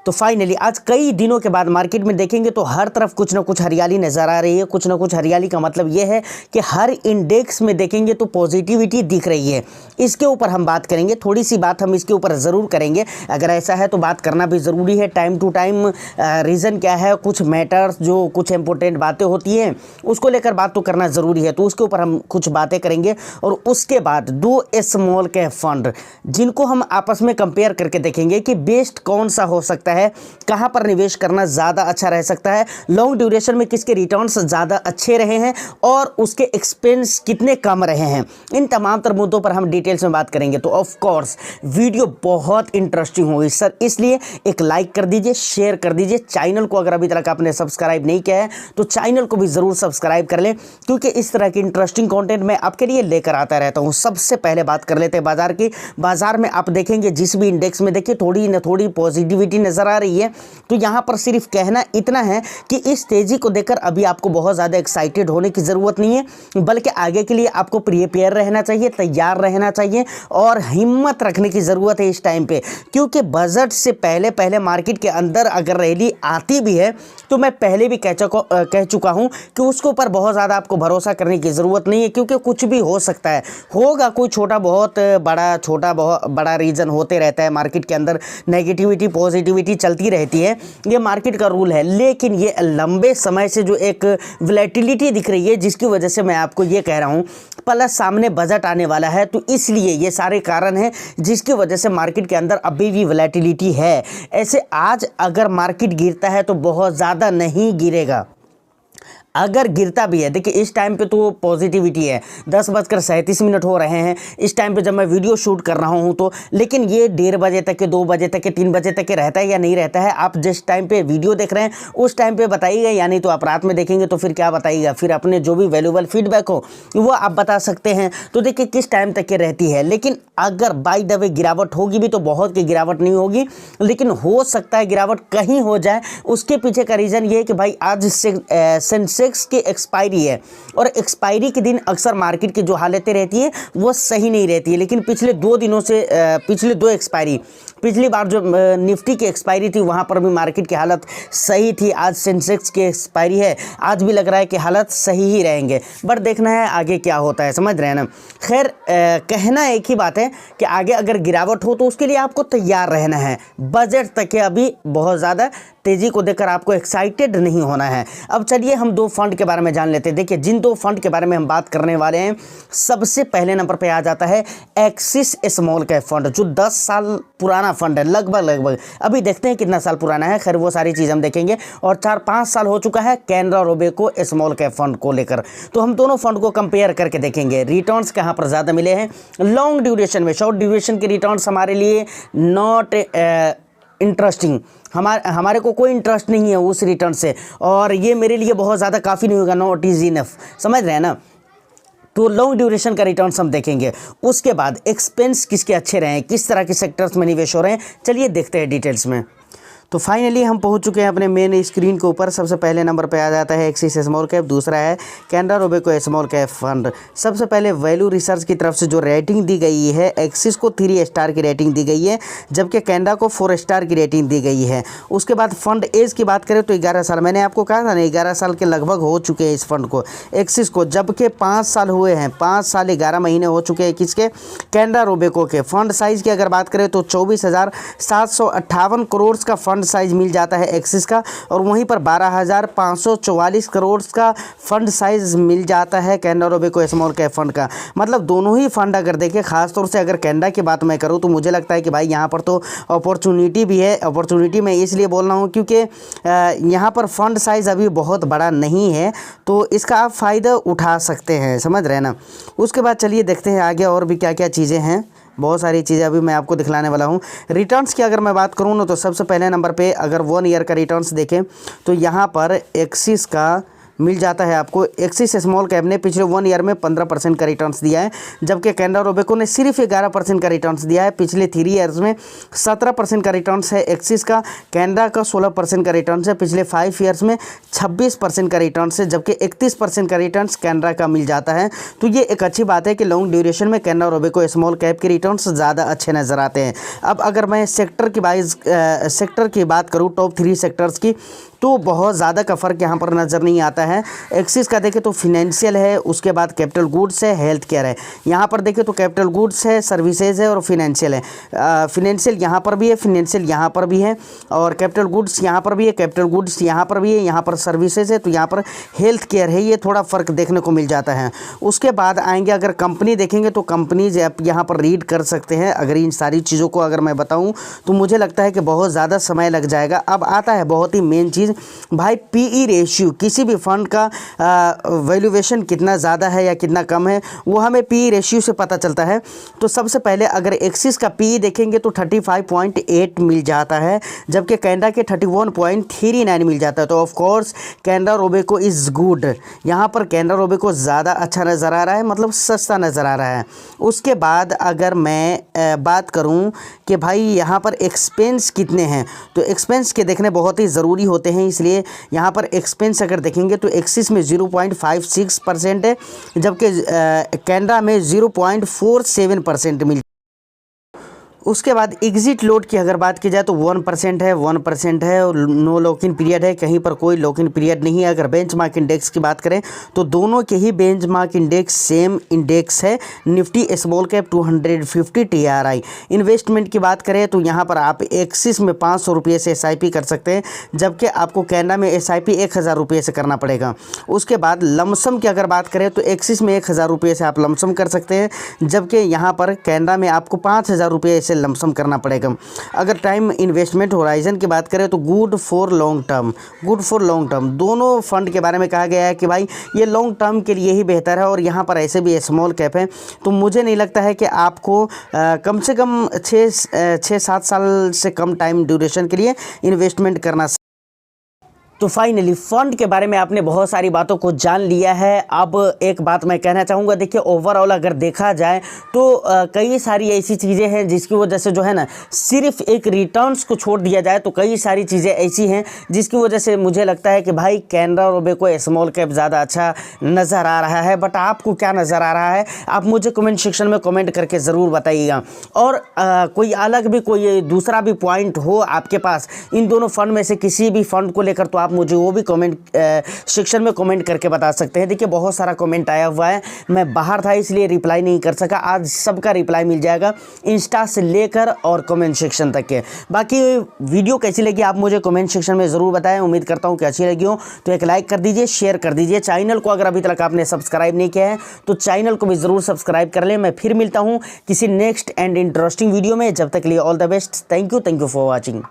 तो फाइनली आज कई दिनों के बाद मार्केट में देखेंगे तो हर तरफ कुछ ना कुछ हरियाली नज़र आ रही है। कुछ ना कुछ हरियाली का मतलब ये है कि हर इंडेक्स में देखेंगे तो पॉजिटिविटी दिख रही है। इसके ऊपर हम बात करेंगे, थोड़ी सी बात हम इसके ऊपर ज़रूर करेंगे। अगर ऐसा है तो बात करना भी ज़रूरी है। टाइम टू टाइम रीज़न क्या है, कुछ मैटर्स जो कुछ इंपॉर्टेंट बातें होती हैं उसको लेकर बात तो करना ज़रूरी है। तो उसके ऊपर हम कुछ बातें करेंगे और उसके बाद दो स्मॉल कैप फंड जिनको हम आपस में कंपेयर करके देखेंगे कि बेस्ट कौन सा हो सकता है, कहां पर निवेश करना ज़्यादा अच्छा रह सकता है, लॉन्ग ड्यूरेशन में किसके रिटर्न्स ज़्यादा अच्छे रहे हैं और उसके एक्सपेंस कितने कम रहे हैं। इन तमाम तर मुद्दों पर हम डिटेल्स में बात करेंगे। तो ऑफ कोर्स वीडियो बहुत इंटरेस्टिंग होगी सर, इसलिए एक लाइक कर दीजिए, शेयर कर दीजिए। चैनल को अगर अभी तक आपने सब्सक्राइब नहीं किया है तो चैनल को भी ज़रूर सब्सक्राइब कर लें, क्योंकि इस तरह की इंटरेस्टिंग कंटेंट मैं आपके लिए लेकर आता रहता हूँ। सबसे पहले बात कर लेते हैं बाजार की। बाजार में आप देखेंगे जिस भी इंडेक्स में देखिए थोड़ी न थोड़ी पॉजिटिविटी नज़र आ रही है। तो यहाँ पर सिर्फ कहना इतना है कि इस तेज़ी को देखकर अभी आपको बहुत ज़्यादा एक्साइटेड होने की ज़रूरत नहीं है, बल्कि आगे के लिए आपको प्रिपेयर रहना चाहिए, तैयार रहना चाहिए और हिम्मत रखने की ज़रूरत है इस टाइम पे। क्योंकि बजट से पहले पहले मार्केट के अंदर अगर रैली आती भी है तो मैं पहले भी कह चुका हूँ कि उसके ऊपर बहुत ज़्यादा आपको भरोसा करने की ज़रूरत नहीं है, क्योंकि कुछ भी हो सकता है। होगा कोई छोटा बहुत बड़ा, छोटा बहुत बड़ा रीज़न होते रहता है मार्केट के अंदर, नेगेटिविटी पॉजिटिविटी चलती रहती है, ये मार्केट का रूल है। लेकिन ये लंबे समय से जो एक वोलेटिलिटी दिख रही है जिसकी वजह से मैं आपको ये कह रहा हूँ, प्लस सामने बजट आने वाला है, तो इसलिए ये सारे कारण हैं जिसकी वजह से मार्केट के अंदर अभी भी वोलेटिलिटी है। ऐसे आज अगर मार्केट गिरता है तो बहुत ज़्यादा नहीं गिरेगा, अगर गिरता भी है। देखिए इस टाइम पे तो पॉजिटिविटी है, 10:37 हो रहे हैं इस टाइम पे जब मैं वीडियो शूट कर रहा हूँ तो, लेकिन ये 1:30 बजे तक के, 2 बजे तक के, 3 बजे तक के रहता है या नहीं रहता है, आप जिस टाइम पे वीडियो देख रहे हैं उस टाइम पे बताइएगा, या नहीं तो आप रात में देखेंगे तो फिर क्या बताइएगा। फिर अपने जो भी वैल्यूबल फीडबैक हो वो आप बता सकते हैं। तो देखिए किस टाइम तक के रहती है, लेकिन अगर बाय द वे गिरावट होगी भी तो बहुत की गिरावट नहीं होगी, लेकिन हो सकता है गिरावट कहीं हो जाए। उसके पीछे का रीज़न ये है कि भाई आज सेंसेक्स की एक्सपायरी है और एक्सपायरी के दिन अक्सर मार्केट की जो हालतें रहती है वो सही नहीं रहती है। लेकिन पिछले 2 दिनों से पिछले 2 एक्सपायरी, पिछली बार जो निफ्टी की एक्सपायरी थी वहाँ पर भी मार्केट की हालत सही थी। आज सेंसेक्स की एक्सपायरी है, आज भी लग रहा है कि हालत सही ही रहेंगे, बट देखना है आगे क्या होता है, समझ रहे हैं ना। खैर कहना एक ही बात है कि आगे अगर गिरावट हो तो उसके लिए आपको तैयार रहना है। बजट तक है, अभी बहुत ज़्यादा तेज़ी को देखकर आपको एक्साइटेड नहीं होना है। अब चलिए हम 2 फंड के बारे में जान लेते हैं। देखिए जिन 2 फंड के बारे में हम बात करने वाले हैं, सबसे पहले नंबर पे आ जाता है एक्सिस स्मॉल कैप फंड, जो 10 साल पुराना फंड है, लगभग अभी देखते हैं कितना साल पुराना है, खैर वो सारी चीज़ हम देखेंगे। और 4-5 साल हो चुका है Canara Robeco small cap fund को लेकर। तो हम दोनों फंड को कंपेयर करके देखेंगे रिटर्न्स कहाँ पर ज़्यादा मिले हैं लॉन्ग ड्यूरेशन में। शॉर्ट ड्यूरेशन के रिटर्न्स हमारे लिए नॉट इंटरेस्टिंग, हमारे को कोई इंटरेस्ट नहीं है उस रिटर्न से, और ये मेरे लिए बहुत ज़्यादा काफ़ी नहीं होगा, नॉट इज इनफ, समझ रहे हैं ना। तो लॉन्ग ड्यूरेशन का रिटर्न्स हम देखेंगे। उसके बाद एक्सपेंस किसके अच्छे रहे हैं, किस तरह के सेक्टर्स में निवेश हो रहे हैं, चलिए देखते हैं डिटेल्स में। तो फाइनली हम पहुंच चुके हैं अपने मेन स्क्रीन के ऊपर। सबसे पहले नंबर पे आ जाता है एक्सिस स्मॉल कैप, दूसरा है Canara Robeco small cap fund. सबसे पहले वैल्यू रिसर्च की तरफ से जो रेटिंग दी गई है, एक्सिस को 3 स्टार की रेटिंग दी गई है, जबकि कैनरा को 4 स्टार की रेटिंग दी गई है। उसके बाद फंड एज की बात करें तो 11 साल, मैंने आपको कहा था ना 11 साल के लगभग हो चुके हैं इस फंड को, एक्सिस को, जबकि 5 साल हुए हैं, 5 साल 11 महीने हो चुके हैं किसके, कैनरा रोबेको के। फंड साइज़ की अगर बात करें तो 24,758 करोड़ का फंड साइज मिल जाता है एक्सिस का, और वहीं पर 12,544 करोड़ का फंड साइज मिल जाता है Canara Robeco small cap fund का। मतलब दोनों ही फंड अगर देखें, खासतौर से अगर कैनरा की बात मैं करूं तो मुझे लगता है कि भाई यहाँ पर तो अपॉर्चुनिटी भी है। अपॉर्चुनिटी मैं इसलिए बोल रहा हूँ क्योंकि यहाँ पर फंड साइज़ अभी बहुत बड़ा नहीं है, तो इसका आप फ़ायदा उठा सकते हैं, समझ रहे हैं ना। उसके बाद चलिए देखते हैं आगे और भी क्या क्या चीज़ें हैं, बहुत सारी चीज़ें अभी मैं आपको दिखलाने वाला हूँ। रिटर्न्स की अगर मैं बात करूँ ना तो सबसे पहले नंबर पे अगर 1 ईयर का रिटर्न्स देखें तो यहाँ पर एक्सिस का मिल जाता है आपको। एक्सिस स्मॉल कैप ने पिछले 1 ईयर में 15% का रिटर्न्स दिया है, जबकि कैनरा रोबेको ने सिर्फ 11% का रिटर्न्स दिया है। पिछले 3 ईयर्स में 17% का रिटर्न्स है एक्सिस का, कैनरा का 16% का रिटर्न्स है। पिछले 5 ईयर्स में 26% का रिटर्न्स है, जबकि 31% का रिटर्न्स कैनरा का मिल जाता है। तो ये एक अच्छी बात है कि लॉन्ग ड्यूरेशन में कैनरा रोबेको स्मॉल कैप के रिटर्न्स ज़्यादा अच्छे नज़र आते हैं। अब अगर मैं सेक्टर की बात करूँ, टॉप 3 सेक्टर्स की, तो बहुत ज़्यादा का फ़र्क यहाँ पर नज़र नहीं आता है। एक्सिस का देखें तो फिनेंशियल है, उसके बाद कैपिटल गुड्स है, हेल्थ केयर है। यहाँ पर देखें तो कैपिटल गुड्स है, सर्विसेज है और फिनेंशियल है। फिनेंशियल यहाँ पर भी है, फिनेंशियल यहाँ पर भी है, और कैपिटल गुड्स यहाँ पर भी है, कैपिटल गुड्स यहाँ पर भी है, यहाँ पर सर्विसेज है, तो यहाँ पर हेल्थ केयर है। ये थोड़ा फ़र्क देखने को मिल जाता है। उसके बाद आएंगे अगर कंपनी देखेंगे तो कंपनीज आप यहाँ पर रीड कर सकते हैं। अगर इन सारी चीज़ों को अगर मैं बताऊँ तो मुझे लगता है कि बहुत ज़्यादा समय लग जाएगा। अब आता है बहुत ही मेन चीज़ भाई, पीई रेशियो। किसी भी फंड का वैल्यूएशन कितना ज़्यादा है या कितना कम है वो हमें पीई रेशियो से पता चलता है। तो सबसे पहले अगर एक्सिस का पीई देखेंगे तो 35.8 मिल जाता है, जबकि कैनरा के 31.39 मिल जाता है। तो of course Canara Robeco is good. यहाँ पर कैनरा रोबेको ज़्यादा अच्छा नज़र आ रहा है, मतलब सस्ता नज़र आ रहा है। उसके बाद अगर मैं बात करूँ कि भाई यहाँ पर एक्सपेंस कितने हैं, तो एक्सपेंस के देखने बहुत ही ज़रूरी होते हैं। इसलिए यहाँ पर एक्सपेंस अगर देखेंगे तो एक्सिस में 0.56% है, जबकि कैनरा में 0.47% मिल। उसके बाद एग्जिट लोड की अगर बात की जाए तो 1% है, 1% है, और नो लॉक इन पीरियड है, कहीं पर कोई लॉक इन पीरियड नहीं है। अगर बेंचमार्क इंडेक्स की बात करें तो दोनों के ही बेंचमार्क इंडेक्स सेम इंडेक्स है, Nifty small cap 250 TRI। Investment की बात करें तो यहाँ पर आप एक्सिस में 500 रुपये से SIP कर सकते हैं, जबकि आपको कैनरा में SIP 1000 रुपये से करना पड़ेगा। उसके बाद लमसम की अगर बात करें तो एक्सिस में 1000 रुपये से आप लमसम कर सकते हैं, जबकि यहाँ पर कैनरा में आपको 5000 रुपये से लमसम करना पड़ेगा। अगर टाइम इन्वेस्टमेंट होराइजन की बात करें तो गुड फॉर लॉन्ग टर्म दोनों फंड के बारे में कहा गया है कि भाई ये लॉन्ग टर्म के लिए ही बेहतर है, और यहाँ पर ऐसे भी स्मॉल कैप है। तो मुझे नहीं लगता है कि आपको कम से कम 6-7 साल से कम टाइम ड्यूरेशन के लिए इन्वेस्टमेंट करना। तो फाइनली फंड के बारे में आपने बहुत सारी बातों को जान लिया है। अब एक बात मैं कहना चाहूँगा, देखिए ओवरऑल अगर देखा जाए तो कई सारी ऐसी चीज़ें हैं जिसकी वजह से जो है ना, सिर्फ एक रिटर्न्स को छोड़ दिया जाए तो कई सारी चीज़ें ऐसी हैं जिसकी वजह से मुझे लगता है कि भाई कैनरा रोबेको स्मॉल कैप ज़्यादा अच्छा नज़र आ रहा है। बट आपको क्या नज़र आ रहा है, आप मुझे कमेंट सेक्शन में कमेंट करके ज़रूर बताइएगा। और कोई अलग भी कोई दूसरा भी पॉइंट हो आपके पास इन दोनों फंड में से किसी भी फंड को लेकर, तो आप मुझे वो भी कमेंट सेक्शन में कमेंट करके बता सकते हैं। देखिए बहुत सारा कमेंट आया हुआ है, मैं बाहर था इसलिए रिप्लाई नहीं कर सका। आज सबका रिप्लाई मिल जाएगा, इंस्टा से लेकर और कमेंट सेक्शन तक के। बाकी वीडियो कैसी लगी आप मुझे कमेंट सेक्शन में ज़रूर बताएं। उम्मीद करता हूँ कि अच्छी लगी हो, तो एक लाइक कर दीजिए, शेयर कर दीजिए। चैनल को अगर अभी तक आपने सब्सक्राइब नहीं किया है तो चैनल को भी ज़रूर सब्सक्राइब कर लें। मैं फिर मिलता हूँ किसी नेक्स्ट एंड इंटरेस्टिंग वीडियो में। जब तक के लिए all the best. Thank you for watching.